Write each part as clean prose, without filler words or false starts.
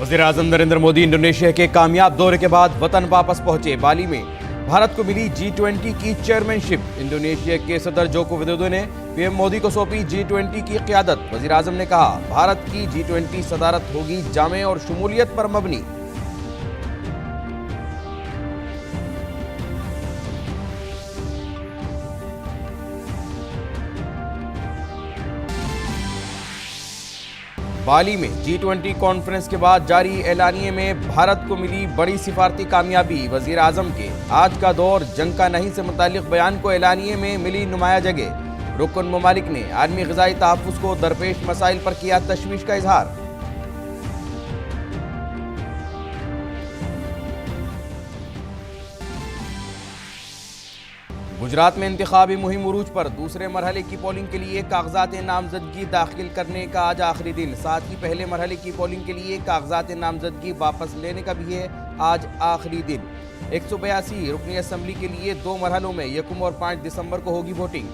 वज़ीर-ए-आज़म नरेंद्र मोदी इंडोनेशिया के कामयाब दौरे के बाद वतन वापस पहुंचे। बाली में भारत को मिली G20 की चेयरमैनशिप। इंडोनेशिया के सदर जोको विदोदो ने पीएम मोदी को सौंपी G20 की क़यादत। वज़ीर-ए-आज़म ने कहा, भारत की G20 सदारत होगी जामे और शमूलियत पर मबनी। बाली में G20 कॉन्फ्रेंस के बाद जारी एलानिये में भारत को मिली बड़ी सिफारती कामयाबी। वज़ीर-ए-आज़म के आज का दौर जंग का नहीं से मुताल्लिक बयान को एलानिये में मिली नुमाया जगह। रुकन ममालिक ने आलमी ग़िज़ाई तहफ़्फ़ुज़ को दरपेश मसाइल पर किया तशवीश का इजहार। गुजरात में इंतखाबी मुहिम उरूज पर। दूसरे मरहले की पोलिंग के लिए कागजात नामजदगी दाखिल करने का आज आखिरी दिन। साथ ही पहले मरहले की पोलिंग के लिए कागजात नामजदगी वापस लेने का भी है आज आखिरी दिन। 182 रुकनी असम्बली के लिए 2 मरहलों में 1 और 5 दिसंबर को होगी वोटिंग।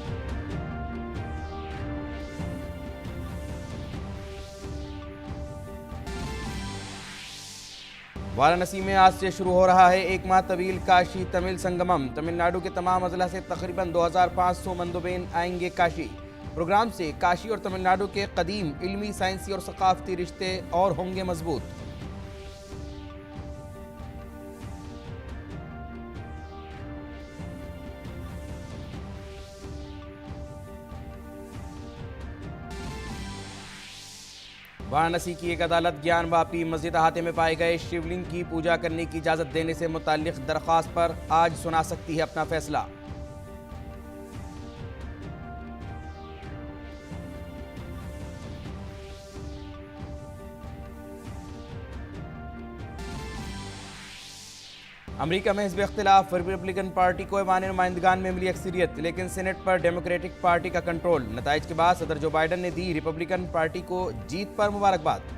वाराणसी में आज से शुरू हो रहा है 1 माह तवील काशी तमिल संगमम। तमिलनाडु के तमाम अजला से तकरीबन 2500 मंदोबेन आएंगे काशी। प्रोग्राम से काशी और तमिलनाडु के कदीम इल्मी, साइंसी और सकाफती रिश्ते और होंगे मजबूत। वाराणसी की एक अदालत ज्ञान वापी मस्जिद अहाते में पाए गए शिवलिंग की पूजा करने की इजाजत देने से मुताल्लिक दरख्वास्त पर आज सुना सकती है अपना फैसला। अमेरिका में हिज़्ब इख्तिलाफ। रिपब्लिकन पार्टी को ऐवान नुमाइंदगान में मिली अक्सरियत, लेकिन सेनेट पर डेमोक्रेटिक पार्टी का कंट्रोल। नताइज के बाद सदर जो बाइडन ने दी रिपब्लिकन पार्टी को जीत पर मुबारकबाद।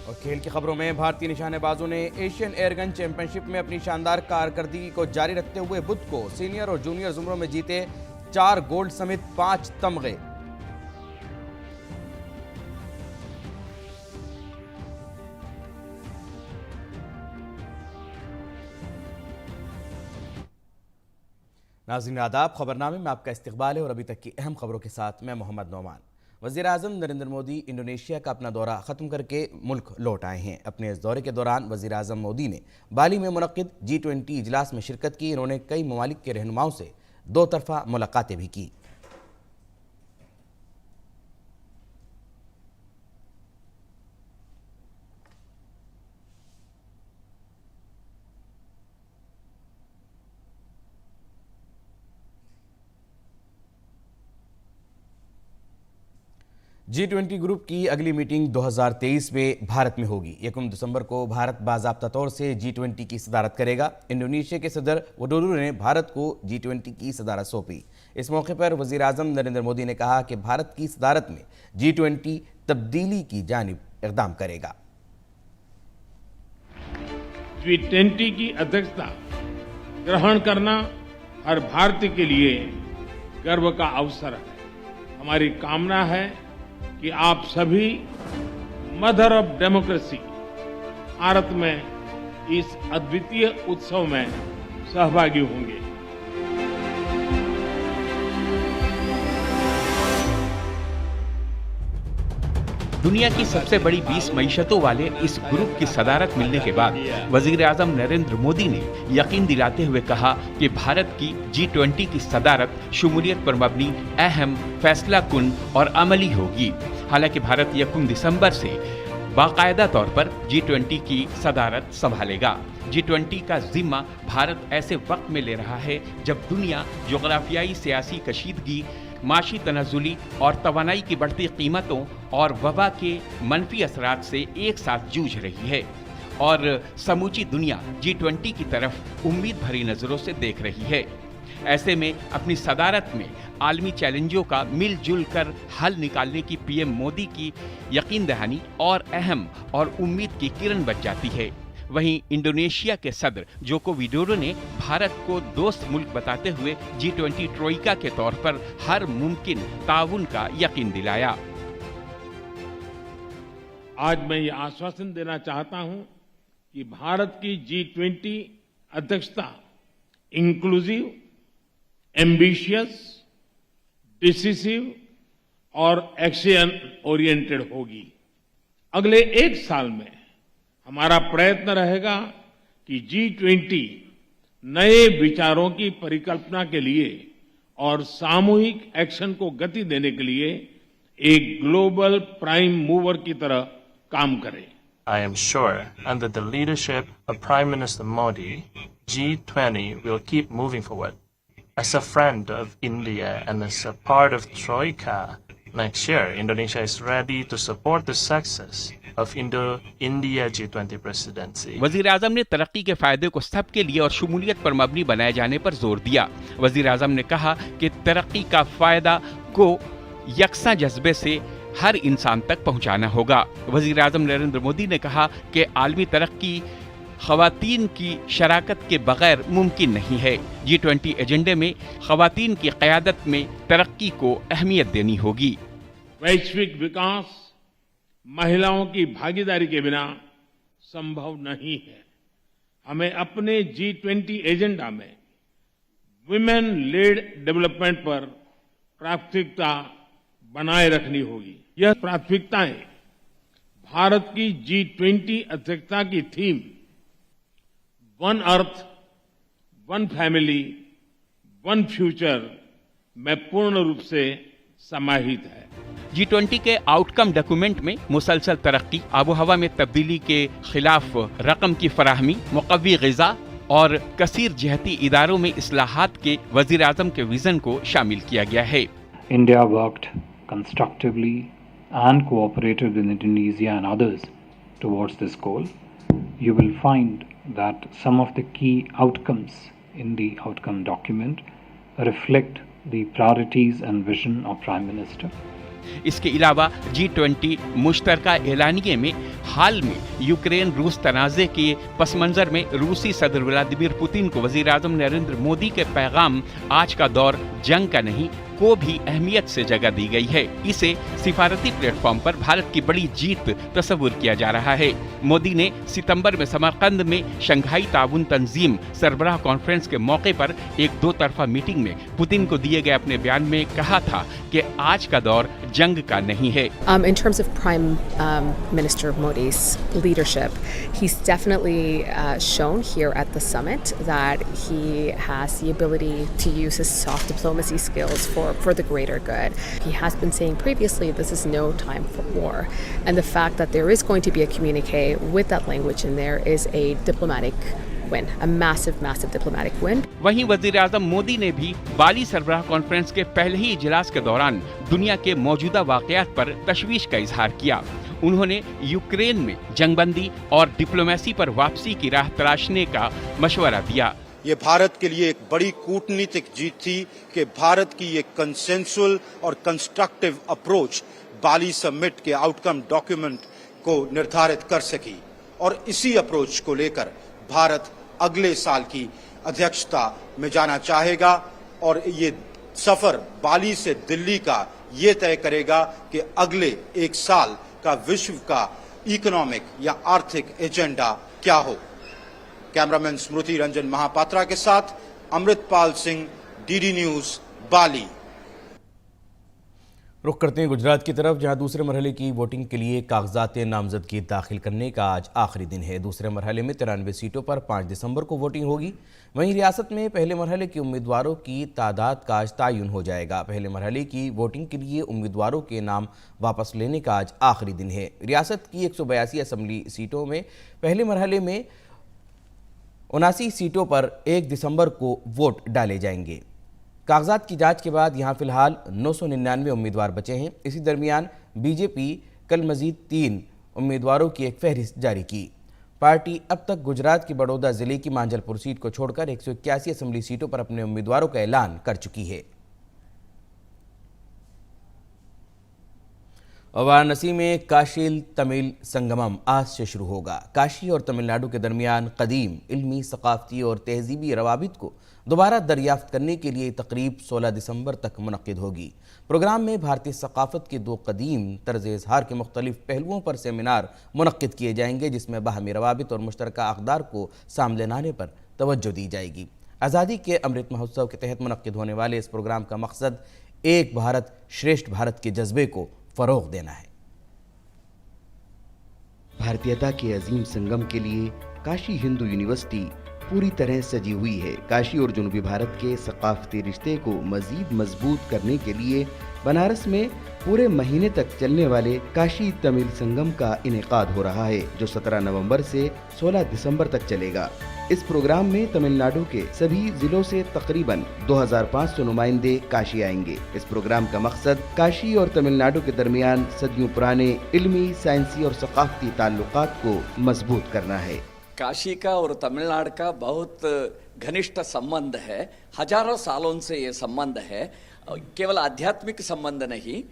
और खेल की खबरों में भारतीय निशानेबाजों ने एशियन एयरगन चैंपियनशिप में अपनी शानदार कारकर्दगी को जारी रखते हुए बुध को सीनियर और जूनियर जुमरों में जीते 4 गोल्ड समेत 5 तमगे। नाज़रीन आदाब, खबरनामे में आपका इस्तकबाल है और अभी तक की अहम खबरों के साथ मैं मोहम्मद नौमान। वज़ीर-ए-आज़म नरेंद्र मोदी इंडोनेशिया का अपना दौरा ख़त्म करके मुल्क लौट आए हैं। अपने इस दौरे के दौरान वज़ीर-ए-आज़म मोदी ने बाली में मुनक़्क़िद G20 इजलास में शिरकत की। इन्होंने कई ममालिक के रहनुमाओं से 2 तरफ़ा मुलाकातें भी की। G20 ग्रुप की अगली मीटिंग 2023 में भारत में होगी। 1 दिसंबर को भारत बाज़ाब्ता तौर से G20 की सदारत करेगा। इंडोनेशिया के सदर विदोदो ने भारत को G20 की सदारत सौंपी। इस मौके पर वज़ीर-ए-आज़म नरेंद्र मोदी ने कहा कि भारत की सदारत में G20 तब्दीली की जानिब इक़दाम करेगा। G20 की अध्यक्षता ग्रहण करना हर भारतीय के लिए गर्व का अवसर है। हमारी कामना है कि आप सभी मदर ऑफ डेमोक्रेसी भारत में इस अद्वितीय उत्सव में सहभागी होंगे। दुनिया की सबसे बड़ी 20 मईशतों वाले इस ग्रुप की सदारत मिलने के बाद वज़ीर-ए-आज़म नरेंद्र मोदी ने यकीन दिलाते हुए कहा कि भारत की G20 की सदारत शमूलियत पर मबनी, अहम, फैसला कुन और अमली होगी। हालांकि भारत 1 दिसंबर से बाकायदा तौर पर G20 की सदारत संभालेगा। G20 का जिम्मा भारत ऐसे वक्त में ले रहा है जब दुनिया जोग्राफियाई सियासी कशीदगी, माशी तनाजुली और तवानाई की बढ़ती कीमतों और वबा के मनफी असरात से एक साथ जूझ रही है और समूची दुनिया G20 की तरफ उम्मीद भरी नजरों से देख रही है। ऐसे में अपनी सदारत में आलमी चैलेंजों का मिलजुल कर हल निकालने की पीएम मोदी की यकीन दहानी और अहम और उम्मीद की किरण बच जाती है। वहीं इंडोनेशिया के सदर जोको विडोडो ने भारत को दोस्त मुल्क बताते हुए G20 ट्रोइका के तौर पर हर मुमकिन ताउन का यकीन दिलाया। आज मैं ये आश्वासन देना चाहता हूं कि भारत की G20 अध्यक्षता इंक्लूसिव, एम्बिशियस, डिसिसिव और एक्शन ओरिएंटेड होगी। अगले एक साल में हमारा प्रयत्न रहेगा कि G20 नए विचारों की परिकल्पना के लिए और सामूहिक एक्शन को गति देने के लिए एक ग्लोबल प्राइम मूवर की तरह काम करे। I am sure under the leadership of Prime Minister Modi, G20 will keep moving forward. As a friend of India and as a part of Troika, next year Indonesia is ready to support the success of India G20 presidency. वजीर आजम ने तरक्की के फायदे को सबके लिए और शमूलियत पर मबनी बनाए जाने पर जोर दिया। वजीर आजम ने कहा कि तरक्की का फायदा को यकसा जज्बे से हर इंसान तक पहुंचाना होगा। वजीर आजम नरेंद्र मोदी ने कहा कि आलमी तरक्की खवातीन की शराकत के बगैर मुमकिन नहीं है। G20 एजेंडे में खवातीन की क़यादत में तरक्की को अहमियत देनी होगी। वैश्विक विकास महिलाओं की भागीदारी के बिना संभव नहीं है। हमें अपने G20 एजेंडा में वुमेन लेड डेवलपमेंट पर प्राथमिकता बनाए रखनी होगी। यह प्राथमिकताएं भारत की G20 अध्यक्षता की theme one earth, one family, one future में पूर्ण रूप से समाहित है। G20 के आउटकम डॉक्यूमेंट में मुसलसल तरक्की, आबोहवा में तब्दीली के खिलाफ रकम की फराहमी, मुकव्वी ग़िज़ा और कसीर जहती इदारों में इस्लाहात के वज़ीर आज़म के विजन को शामिल किया गया है। India worked constructively and cooperated with Indonesia and others towards this goal. You will find that some of the key outcomes in the outcome document reflect the priorities and vision of Prime Minister. इसके अलावा G20 मुश्तरका एलानिये में हाल में Ukraine रूस तनाज़े के पस मंज़र में रूसी सदर व्लादिमीर पुतिन को वज़ीर आज़म नरेंद्र मोदी के पैगाम आज का दौर जंग का नहीं को भी अहमियत से जगह दी गई है। इसे सिफारती प्लेटफॉर्म पर भारत की बड़ी जीत तस्वुर किया जा रहा है। मोदी ने सितंबर में समरकंद में शंघाई ताउन तंजीम सरबराह कॉन्फ्रेंस के मौके पर एक दो तरफा मीटिंग में पुतिन को दिए गए अपने बयान में कहा था कि आज का दौर जंग का नहीं है। In terms of Prime Minister Modi's leadership, he's definitely shown here at the summit that he has the ability to use his soft diplomacy skills for the greater good. He has been saying previously this is no time for war, and the fact that there is going to be a communique with that language in there is a diplomatic win, a massive diplomatic win. वहीं वज़ीर आज़म मोदी ने भी बाली सरबराह conference के पहले ही इजलास के दौरान दुनिया के मौजूदा वाक़यात पर तशवीश का इजहार किया। उन्होंने यूक्रेन में जंगबंदी और डिप्लोमेसी पर वापसी की राह तलाशने का मशवरा दिया। ये भारत के लिए एक बड़ी कूटनीतिक जीत थी कि भारत की ये कंसेंसुअल और कंस्ट्रक्टिव अप्रोच बाली समिट के आउटकम डॉक्यूमेंट को निर्धारित कर सकी और इसी अप्रोच को लेकर भारत अगले साल की अध्यक्षता में जाना चाहेगा और ये सफर बाली से दिल्ली का ये तय करेगा कि अगले एक साल का विश्व का इकोनॉमिक या आर्थिक एजेंडा क्या हो। कैमरामैन स्मृति रंजन महापात्रा के साथ अमृतपाल सिंह, डीडी न्यूज, बाली। रुख करते हैं गुजरात की तरफ, जहां दूसरे मरहले की वोटिंग के लिए कागजात नामजदगी दाखिल करने का आज आखिरी दिन है। दूसरे मरहले में 93 सीटों पर 5 दिसंबर को वोटिंग होगी। वहीं रियासत में पहले मरहले के उम्मीदवारों की तादाद का आज तयन हो जाएगा। पहले मरहले की वोटिंग के लिए उम्मीदवारों के नाम वापस लेने का आज आखिरी दिन है। रियासत की 182 असम्बली सीटों में पहले मरहले में 79 सीटों पर 1 दिसंबर को वोट डाले जाएंगे। कागजात की जांच के बाद यहां फिलहाल 999 उम्मीदवार बचे हैं। इसी दरमियान बीजेपी कल मजीद 3 उम्मीदवारों की एक फहरिस्त जारी की। पार्टी अब तक गुजरात की बड़ौदा जिले की मांजलपुर सीट को छोड़कर 181 असेंबली सीटों पर अपने उम्मीदवारों का ऐलान कर चुकी है। वाराणसी में काशी तमिल संगमम आज से शुरू होगा। काशी और तमिलनाडु के दरमियान कदीम इल्मी, सकाफती और तहजीबी रवाबित को दोबारा दरियाफ्त करने के लिए तकरीब 16 दिसंबर तक मुनक्किद होगी। प्रोग्राम में भारतीय सकाफत के 2 कदीम तर्ज इजहार के मुख्तलिफ पहलुओं पर सेमिनार मुनक्किद किए जाएंगे, जिसमें बाहमी रवाबित और मुश्तरका अक़दार को सामने लाने पर तवज्जो दी जाएगी। आज़ादी के अमृत महोत्सव के तहत मुनक्किद होने वाले इस प्रोग्राम का मकसद एक भारत श्रेष्ठ भारत के जज्बे को फरोग देना है। भारतीयता के अजीम संगम के लिए काशी हिंदू यूनिवर्सिटी पूरी तरह सजी हुई है। काशी और जनूबी भारत के सकाफती रिश्ते को मजीद मजबूत करने के लिए बनारस में पूरे महीने तक चलने वाले काशी तमिल संगम का इनेकाद हो रहा है, जो 17 नवंबर से 16 दिसंबर तक चलेगा। इस प्रोग्राम में तमिलनाडु के सभी जिलों से तकरीबन 2500 नुमाइंदे काशी आएंगे। इस प्रोग्राम का मकसद काशी और तमिलनाडु के दरमियान सदियों पुराने इल्मी, साइंसी और सकाफती ताल्लुकात को मजबूत करना है। काशी का और तमिलनाडु का बहुत घनिष्ठ संबंध है। हजारों सालों से ये संबंध है। केवल आध्यात्मिक संबंध नहीं,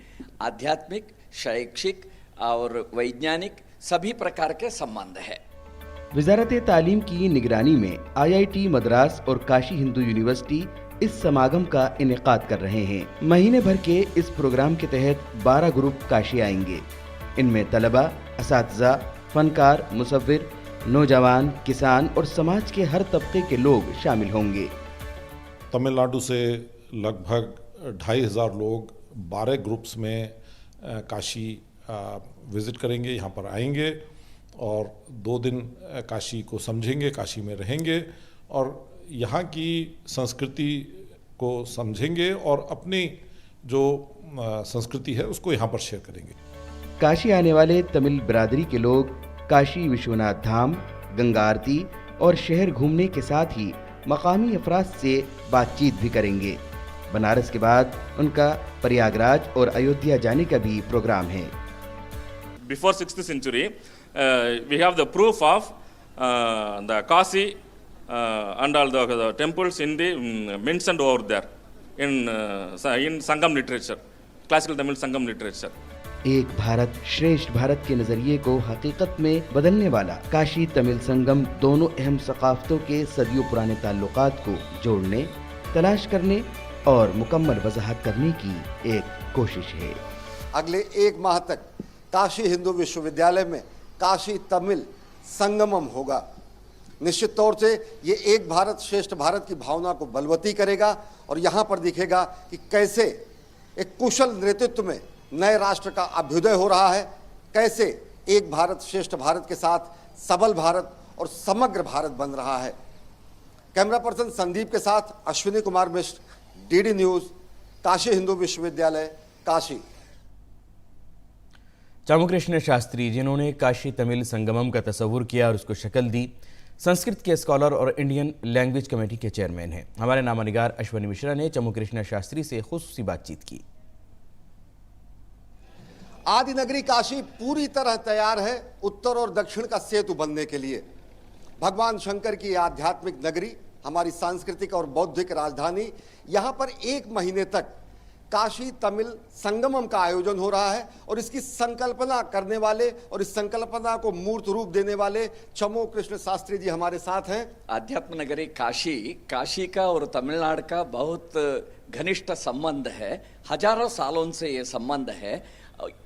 आध्यात्मिक, शैक्षिक और वैज्ञानिक सभी प्रकार के संबंध है। वजारत तालीम की निगरानी में IIT मद्रास और काशी हिंदू यूनिवर्सिटी इस समागम का इनेकाद कर रहे हैं। महीने भर के इस प्रोग्राम के तहत 12 ग्रुप काशी आएंगे। इनमें तलबा, असातिज़ा, फनकार, मुसव्विर, नौजवान, किसान और समाज के हर तबके के लोग शामिल होंगे। तमिलनाडु से लगभग 2500 लोग 12 ग्रुप्स में काशी विज़िट करेंगे, यहाँ पर आएंगे और 2 दिन काशी को समझेंगे, काशी में रहेंगे और यहाँ की संस्कृति को समझेंगे और अपनी जो संस्कृति है उसको यहाँ पर शेयर करेंगे। काशी आने वाले तमिल बिरादरी के लोग काशी विश्वनाथ धाम, गंगा आरती और शहर घूमने के साथ ही मकामी अफराद से बातचीत भी करेंगे। बनारस के बाद उनका प्रयागराज और अयोध्या जाने का भी प्रोग्राम है। Before 6th century, we have the proof of the Kashi and all the temples in the mentioned over there in Sangam literature, classical Tamil Sangam literature. एक भारत श्रेष्ठ भारत के नजरिए को हकीकत में बदलने वाला काशी तमिल संगम दोनों अहम सकाफतों के सदियों पुराने ताल्लुकात को जोड़ने, तलाश करने और मुकम्मल वजाहत करने की एक कोशिश है। अगले 1 माह तक काशी हिंदू विश्वविद्यालय में काशी तमिल संगमम होगा। निश्चित तौर से ये एक भारत श्रेष्ठ भारत की भावना को बलवती करेगा और यहाँ पर दिखेगा कि कैसे एक कुशल नेतृत्व में नए राष्ट्र का अभ्युदय हो रहा है, कैसे एक भारत श्रेष्ठ भारत के साथ सबल भारत और समग्र भारत बन रहा है। कैमरा पर्सन संदीप के साथ अश्विनी कुमार मिश्र, DD न्यूज, काशी हिंदू विश्वविद्यालय, काशी। चामुकृष्ण शास्त्री, जिन्होंने काशी तमिल संगमम का तस्वुर किया और उसको शक्ल दी, संस्कृत के स्कॉलर और इंडियन लैंग्वेज कमेटी के चेयरमैन हैं। हमारे नामानिगार अश्विनी मिश्रा ने चामुकृष्ण शास्त्री से खुसूसी बातचीत की। आदि नगरी काशी पूरी तरह तैयार है उत्तर और दक्षिण का सेतु बनने के लिए। भगवान शंकर की आध्यात्मिक नगरी, हमारी सांस्कृतिक और बौद्धिक राजधानी, यहाँ पर 1 महीने तक काशी तमिल संगमम का आयोजन हो रहा है और इसकी संकल्पना करने वाले और इस संकल्पना को मूर्त रूप देने वाले चमो कृष्ण शास्त्री जी हमारे साथ हैं। आध्यात्म नगरी काशी का और तमिलनाडु का बहुत घनिष्ठ संबंध है। हजारों सालों से ये संबंध है।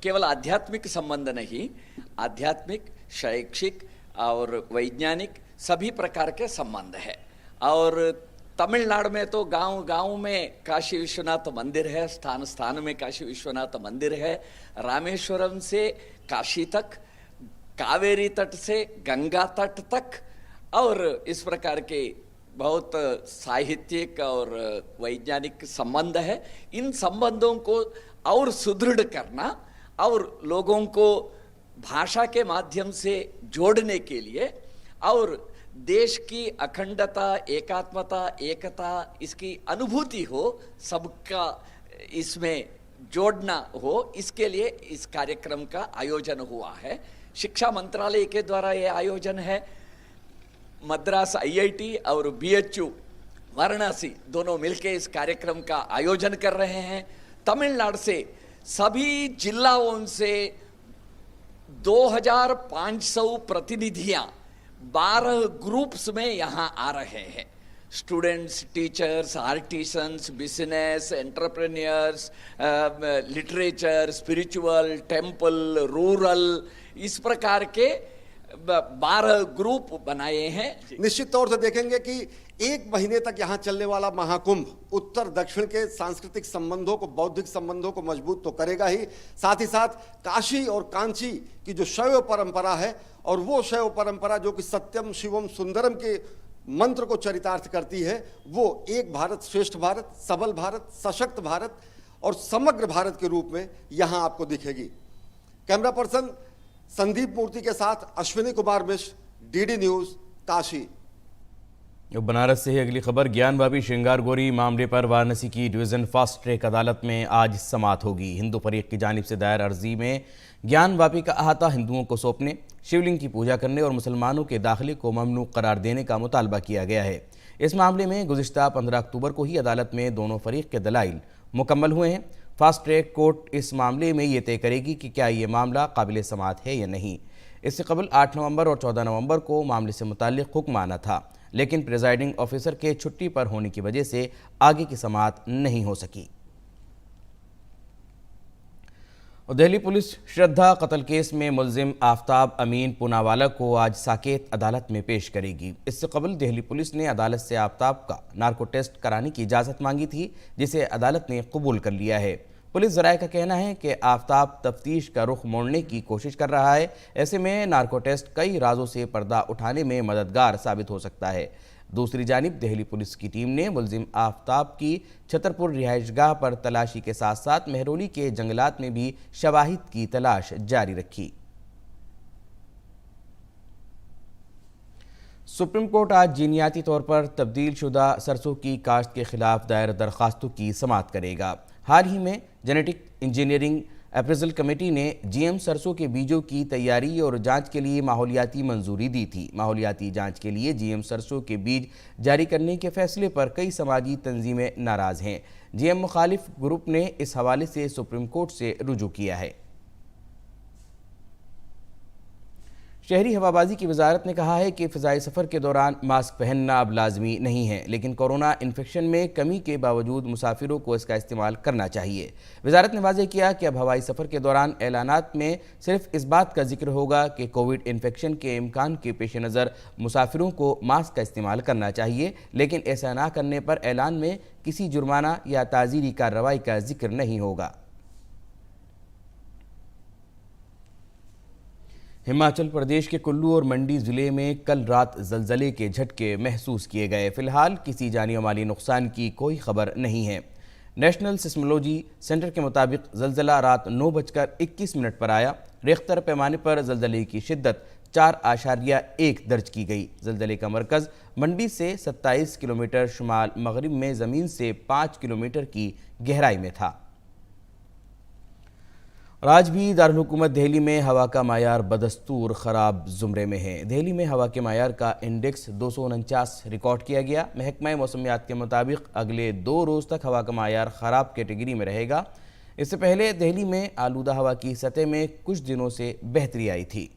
केवल आध्यात्मिक संबंध नहीं, आध्यात्मिक, शैक्षिक और वैज्ञानिक सभी प्रकार के संबंध है। और तमिलनाडु में तो गांव में काशी विश्वनाथ मंदिर है, स्थान में काशी विश्वनाथ मंदिर है। रामेश्वरम से काशी तक, कावेरी तट से गंगा तट तक और इस प्रकार के बहुत साहित्यिक और वैज्ञानिक संबंध है। इन संबंधों को और सुदृढ़ करना और लोगों को भाषा के माध्यम से जोड़ने के लिए और देश की अखंडता, एकात्मता, एकता, इसकी अनुभूति हो, सबका इसमें जोड़ना हो, इसके लिए इस कार्यक्रम का आयोजन हुआ है। शिक्षा मंत्रालय के द्वारा ये आयोजन है। मद्रास IIT और BHU वाराणसी दोनों मिलकर इस कार्यक्रम का आयोजन कर रहे हैं। तमिलनाडु से सभी जिलाओं से 2500 प्रतिनिधियां 12 ग्रुप्स में यहां आ रहे हैं। Students, teachers, artisans, business, entrepreneurs, literature, spiritual, temple, rural, इस प्रकार के 12 ग्रुप बनाए हैं। निश्चित तौर से देखेंगे कि 1 महीने तक यहाँ चलने वाला महाकुंभ उत्तर दक्षिण के सांस्कृतिक संबंधों को, बौद्धिक संबंधों को मजबूत तो करेगा ही, साथ ही साथ काशी और कांची की जो शैव परंपरा है, और वो शैव परंपरा जो कि सत्यम शिवम सुंदरम के मंत्र को चरितार्थ करती है, वो एक भारत श्रेष्ठ भारत, सबल भारत, सशक्त भारत और समग्र भारत के रूप में यहाँ आपको दिखेगी। कैमरा पर्सन संदीप मूर्ति के साथ अश्विनी कुमार मिश्र, DD न्यूज, काशी। बनारस से ही अगली खबर। ज्ञानवापी श्रृंगार गोरी मामले पर वाराणसी की डिवीजन फास्ट ट्रैक अदालत में आज समाअत होगी। हिंदू फरीक की जानिब से दायर अर्जी में ज्ञानवापी का अहाता हिंदुओं को सौंपने, शिवलिंग की पूजा करने और मुसलमानों के दाखिले को ममनू करार देने का मुतालबा किया गया है। इस मामले में गुज़िश्ता 15 अक्टूबर को ही अदालत में दोनों फरीक के दलाइल मुकम्मल हुए हैं। फास्ट ट्रैक कोर्ट इस मामले में ये तय करेगी कि क्या ये मामला काबिल समाअत है या नहीं। इससे कबल 8 नवंबर और 14 नवंबर को मामले से मुताल्लिक हुक्म आना था, लेकिन प्रिजाइडिंग ऑफिसर के छुट्टी पर होने की वजह से आगे की समाअत नहीं हो सकी। और दिल्ली पुलिस श्रद्धा कत्ल केस में मुलजिम आफ्ताब अमीन पूनावाला को आज साकेत अदालत में पेश करेगी। इससे कबल दिल्ली पुलिस ने अदालत से आफ्ताब का नार्को टेस्ट कराने की इजाज़त मांगी थी, जिसे अदालत ने कबूल कर लिया है। पुलिस ज़राए का कहना है कि आफ्ताब तफ्तीश का रुख मोड़ने की कोशिश कर रहा है। ऐसे में नार्को टेस्ट कई राजों से पर्दा उठाने में मददगार साबित हो सकता है। दूसरी जानिब दिल्ली पुलिस की टीम ने मुलजिम आफ्ताब की छतरपुर रिहाइशगाह पर तलाशी के साथ साथ मेहरौली के जंगलात में भी शवाहिद की तलाश जारी रखी। सुप्रीम कोर्ट आज जीनियाती तौर पर तब्दील शुदा सरसों की काश्त के खिलाफ दायर दरखास्तों की समाअत करेगा। हाल ही में जेनेटिक इंजीनियरिंग अप्रेजल कमेटी ने GM सरसों के बीजों की तैयारी और जांच के लिए माहौलियाती मंजूरी दी थी। माहौलियाती जांच के लिए GM सरसों के बीज जारी करने के फैसले पर कई समाजी तंजीमें नाराज़ हैं। GM मुखालिफ ग्रुप ने इस हवाले से सुप्रीम कोर्ट से रुजू किया है। शहरी हवाबाजी की वजारत ने कहा है कि फ़िज़ाई सफ़र के दौरान मास्क पहनना अब लाजमी नहीं है, लेकिन कोरोना इन्फेक्शन में कमी के बावजूद मुसाफिरों को इसका इस्तेमाल करना चाहिए। वजारत ने वाज़ेह किया कि अब हवाई सफ़र के दौरान ऐलानात में सिर्फ इस बात का जिक्र होगा कि कोविड इन्फेक्शन के इम्कान के पेश नज़र मुसाफिरों को मास्क का इस्तेमाल करना चाहिए, लेकिन ऐसा ना करने पर ऐलान में किसी जुर्माना या ताज़ीरी कार्रवाई का जिक्र नहीं होगा। हिमाचल प्रदेश के कुल्लू और मंडी ज़िले में कल रात ज़लज़ले के झटके महसूस किए गए। फ़िलहाल किसी जानी माली नुकसान की कोई खबर नहीं है। नेशनल सिस्मोलॉजी सेंटर के मुताबिक ज़लज़ला रात 9:21 पर आया। रिख्तर पैमाने पर ज़लज़ले की शिद्दत 4.1 दर्ज की गई। ज़लज़ले का मरकज़ मंडी से 27 किलोमीटर शुमाल मगरिब में ज़मीन से 5 किलोमीटर की गहराई में था। और आज भी दारुल हुकूमत दिल्ली में हवा का मायार बदस्तूर ख़राब ज़ुमरे में है। दिल्ली में हवा के मायार का इंडेक्स 249 रिकॉर्ड किया गया। महकमा मौसमियात के मुताबिक अगले 2 रोज़ तक हवा का मायार ख़राब कैटेगरी में रहेगा। इससे पहले दिल्ली में आलूदा हवा की सतह में कुछ दिनों से बेहतरी आई थी।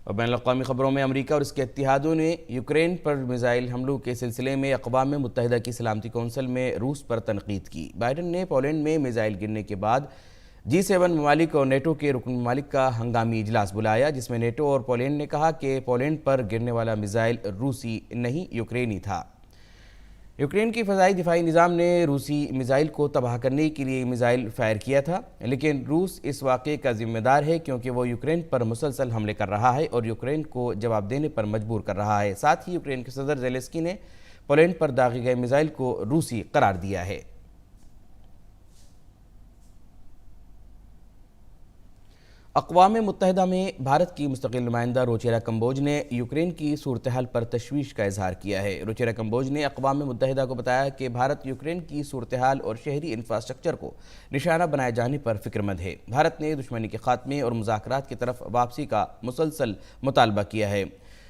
और बैनुल-अक़वामी खबरों में अमेरिका और इसके इत्तेहादों ने यूक्रेन पर मिसाइल हमलों के सिलसिले में अक़वाम मुत्तहिदा की सलामती कौंसिल में रूस पर तनकीद की। बाइडन ने पोलैंड में मिसाइल गिरने के बाद G7 ममालिक और नेटो के रुकन ममालिक का हंगामी इजलास बुलाया, जिसमें नेटो और पोलैंड ने कहा कि पोलैंड पर गिरने वाला मिसाइल रूसी नहीं यूक्रेनी था। यूक्रेन की फ़ज़ाई दिफाई निज़ाम ने रूसी मिसाइल को तबाह करने के लिए मिसाइल फायर किया था, लेकिन रूस इस वाक़े का जिम्मेदार है क्योंकि वो यूक्रेन पर मुसलसल हमले कर रहा है और यूक्रेन को जवाब देने पर मजबूर कर रहा है। साथ ही यूक्रेन के सदर ज़ेलेंस्की ने पोलैंड पर दागे गए मिसाइल को रूसी करार दिया है। अक़वाम मुत्तहिदा में भारत की मुस्तक़िल नुमाइंदा रुचिरा कंबोज ने यूक्रेन की सूरत हाल पर तशवीश का इजहार किया है। रुचिरा कंबोज ने अक़वाम मुत्तहिदा को बताया कि भारत यूक्रेन की सूरत हाल और शहरी इंफ्रास्ट्रक्चर को निशाना बनाए जाने पर फिक्रमंद है। भारत ने दुश्मनी के खात्मे और मुज़ाकरात की तरफ वापसी का मुसलसल मुतालबा किया है।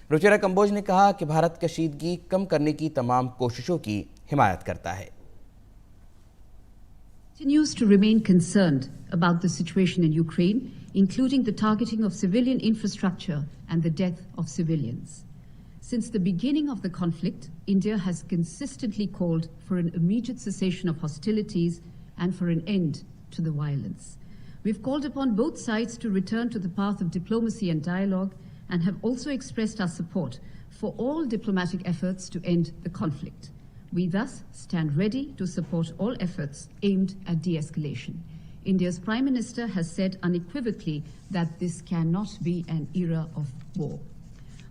रुचिरा कंबोज ने कहा कि भारत कशीदगी कम करने की तमाम कोशिशों की हिमायत करता है। Continues to remain concerned about the situation in Ukraine, including the targeting of civilian infrastructure and the death of civilians. Since the beginning of the conflict, India has consistently called for an immediate cessation of hostilities and for an end to the violence. We've called upon both sides to return to the path of diplomacy and dialogue and have also expressed our support for all diplomatic efforts to end the conflict. We thus stand ready to support all efforts aimed at de-escalation. India's Prime Minister has said unequivocally that this cannot be an era of war.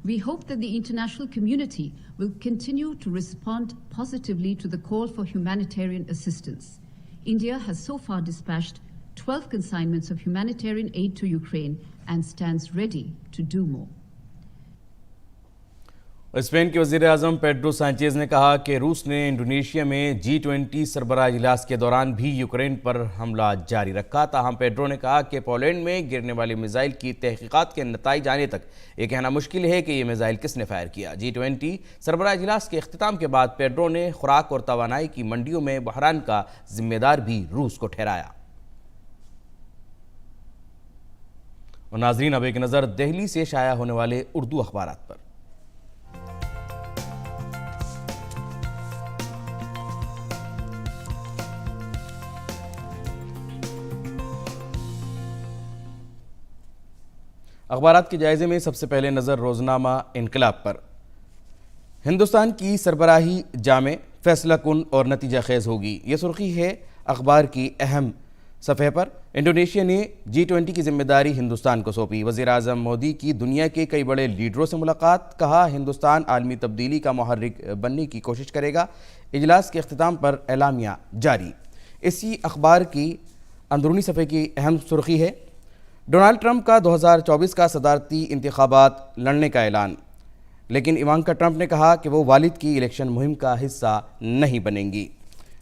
We hope that the international community will continue to respond positively to the call for humanitarian assistance. India has so far dispatched 12 consignments of humanitarian aid to Ukraine and stands ready to do more. Spain के वज़ीर आज़म Pedro Sanchez ने कहा कि रूस ने Indonesia में G20 सरबराह इजलास के दौरान भी यूक्रेन पर हमला जारी रखा। ताहम पेड्रो ने कहा कि पोलैंड में गिरने वाले मिसाइल की तहकीकात के नताइज आने तक ये कहना मुश्किल है कि ये मिसाइल किसने फायर किया। G20 सरबराह इजलास के अख्तिताम के बाद पेड्रो ने खुराक और तवानाई की मंडियों में बहरान का जिम्मेदार भी रूस को ठहराया। और नाजरीन, अब एक नज़र दिल्ली से शाया होने वाले उर्दू अखबारात पर। अखबारात के जायजे में सबसे पहले नज़र रोज़नामा इनकलाब पर। हिंदुस्तान की सरबराही जामे, फैसला कुन और नतीजा खेज होगी, ये सुर्खी है अखबार की अहम सफ़े पर। इंडोनेशिया ने G20 की जिम्मेदारी हिंदुस्तान को सौंपी। वज़ीर आज़म मोदी की दुनिया के कई बड़े लीडरों से मुलाकात, कहा हिंदुस्तान आलमी तब्दीली का मुहर्रिक बनने की कोशिश करेगा। इजलास के अख्तिताम पर एलामिया जारी। इसी अखबार की अंदरूनी सफ़े की अहम सुर्खी है डोनाल्ड ट्रंप का 2024 का सदारती इंतखाबात लड़ने का ऐलान, लेकिन इवांका ट्रंप ने कहा कि वो वालिद की इलेक्शन मुहिम का हिस्सा नहीं बनेंगी।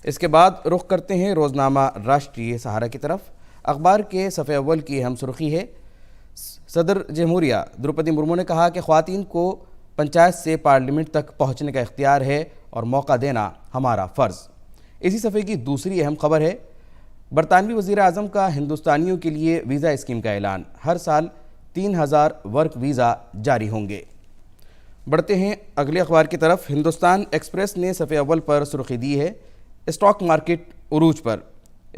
इसके बाद रुख करते हैं रोज़नामा राष्ट्रीय सहारा की तरफ। अखबार के सफ़े अव्वल की अहम सुर्खी है सदर जमहूरिया द्रौपदी मुर्मू ने कहा कि ख़वातीन को पंचायत से पार्लियामेंट तक पहुँचने का इख्तियार है और मौका देना हमारा फ़र्ज़। इसी सफ़े की दूसरी अहम खबर है बरतानवी वज़ीर आज़म का हिंदुस्तानियों के लिए वीज़ा स्कीम का ऐलान, हर साल 3000 वर्क वीज़ा जारी होंगे। बढ़ते हैं अगले अखबार की तरफ। हिंदुस्तान एक्सप्रेस ने सफ़े अव्वल पर सुर्खी दी है स्टॉक मार्केट उरूज पर।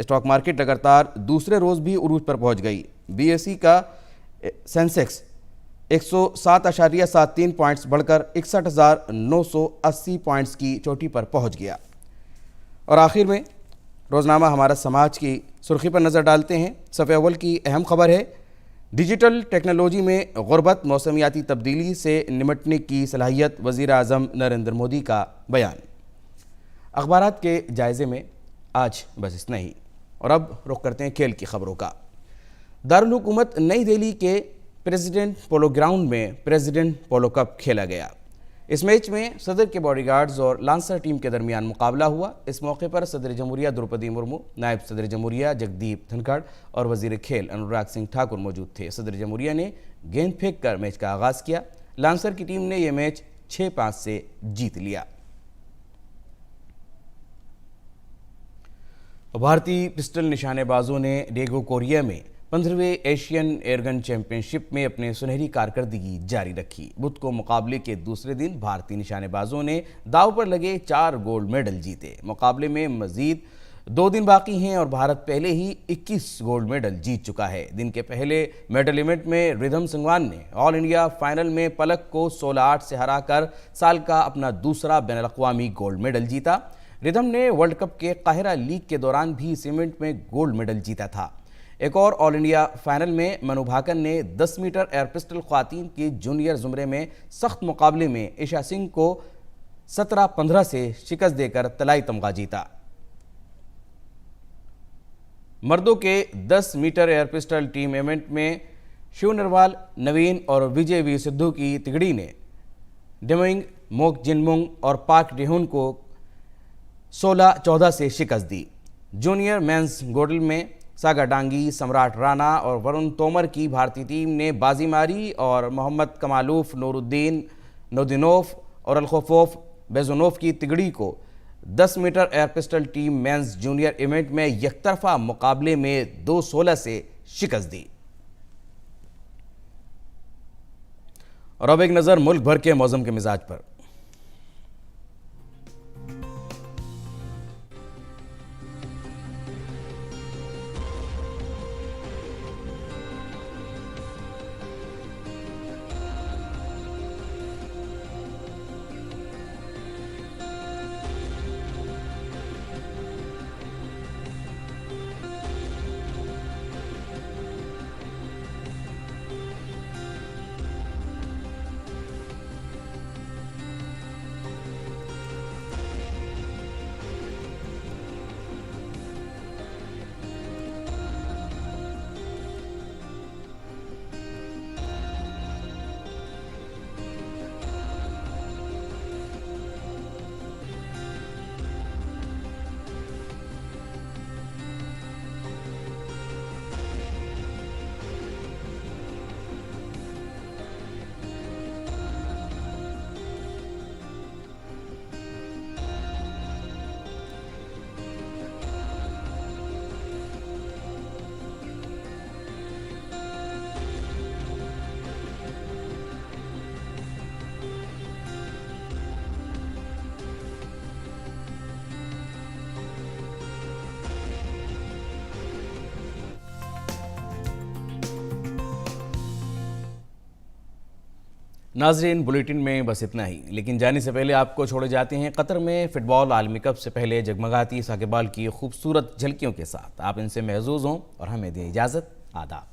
स्टॉक मार्केट लगातार दूसरे रोज़ भी उरूज पर पहुंच गई। BSE का सेंसेक्स 107.73 पॉइंट्स बढ़कर 61,980 पॉइंट्स की चोटी पर पहुंच गया। और आखिर में रोज़नामा हमारा समाज की सुर्खी पर नज़र डालते हैं। सफ़े अव्वल की अहम खबर है डिजिटल टेक्नोलॉजी में गुर्बत, मौसमियाती तब्दीली से निमटने की सलाहियत, वज़ीर आज़म नरेंद्र मोदी का बयान। अखबारात के जायज़े में आज बस इतना ही, और अब रुख करते हैं खेल की खबरों का। दारुल हुकूमत नई दिल्ली के प्रेसिडेंट पोलो ग्राउंड में प्रेसिडेंट पोलो कप खेला गया। इस मैच में सदर के बॉडीगार्ड्स और लांसर टीम के दरमियान मुकाबला हुआ। इस मौके पर सदर जमहूरिया द्रौपदी मुर्मू, नायब सदर जमहूरिया जगदीप धनखड़ और वजीर खेल अनुराग सिंह ठाकुर मौजूद थे। सदर जमहूरिया ने गेंद फेंक कर मैच का आगाज़ किया। लांसर की टीम ने यह मैच 6-5 से जीत लिया। भारतीय पिस्टल निशानेबाजों ने डेगो कोरिया में 15वें एशियन एयरगन चैंपियनशिप में अपने सुनहरी कारकर्दगी जारी रखी। बुध को मुकाबले के दूसरे दिन भारतीय निशानेबाजों ने दाव पर लगे 4 गोल्ड मेडल जीते। मुकाबले में मजीद 2 दिन बाकी हैं और भारत पहले ही 21 गोल्ड मेडल जीत चुका है। दिन के पहले मेडल इवेंट में रिधम संगवान ने ऑल इंडिया फाइनल में पलक को 16-8 से हराकर साल का अपना दूसरा बैनुल-अक़वामी गोल्ड मेडल जीता। रिधम ने वर्ल्ड कप के काहिरा लीग के दौरान भी इस इवेंट में गोल्ड मेडल जीता था। एक और ऑल इंडिया फाइनल में मनु भाकर ने 10 मीटर एयर पिस्टल ख्वातीन के जूनियर जुमरे में सख्त मुकाबले में ईशा सिंह को 17-15 से शिकस्त देकर तलाई तमगा जीता। मर्दों के 10 meter air pistol team event में शिव नरवाल, नवीन और विजय वी सिद्धू की तिगड़ी ने डेमिंग, मोक जिनमुंग और पाक डेहुन को 16-14 से शिकस्त दी। जूनियर मेंस गोल्ड में सागा डांगी, सम्राट राणा और वरुण तोमर की भारतीय टीम ने बाजी मारी और मोहम्मद कमालूफ, नूरुद्दीन नोदिनोफ और अलखोफोफ बेजोनोफ की तिगड़ी को 10 meter air pistol team men's junior event में यकतरफा मुकाबले में 2-16 से शिकस्त दी। और अब एक नज़र मुल्क भर के मौसम के मिजाज पर। नाजरीन, बुलेटिन में बस इतना ही, लेकिन जाने से पहले आपको छोड़े जाते हैं कतर में फुटबॉल आलमी कप से पहले जगमगाती साकेबाल की खूबसूरत झलकियों के साथ। आप इनसे महजूज हों और हमें दें इजाज़त। आदाब।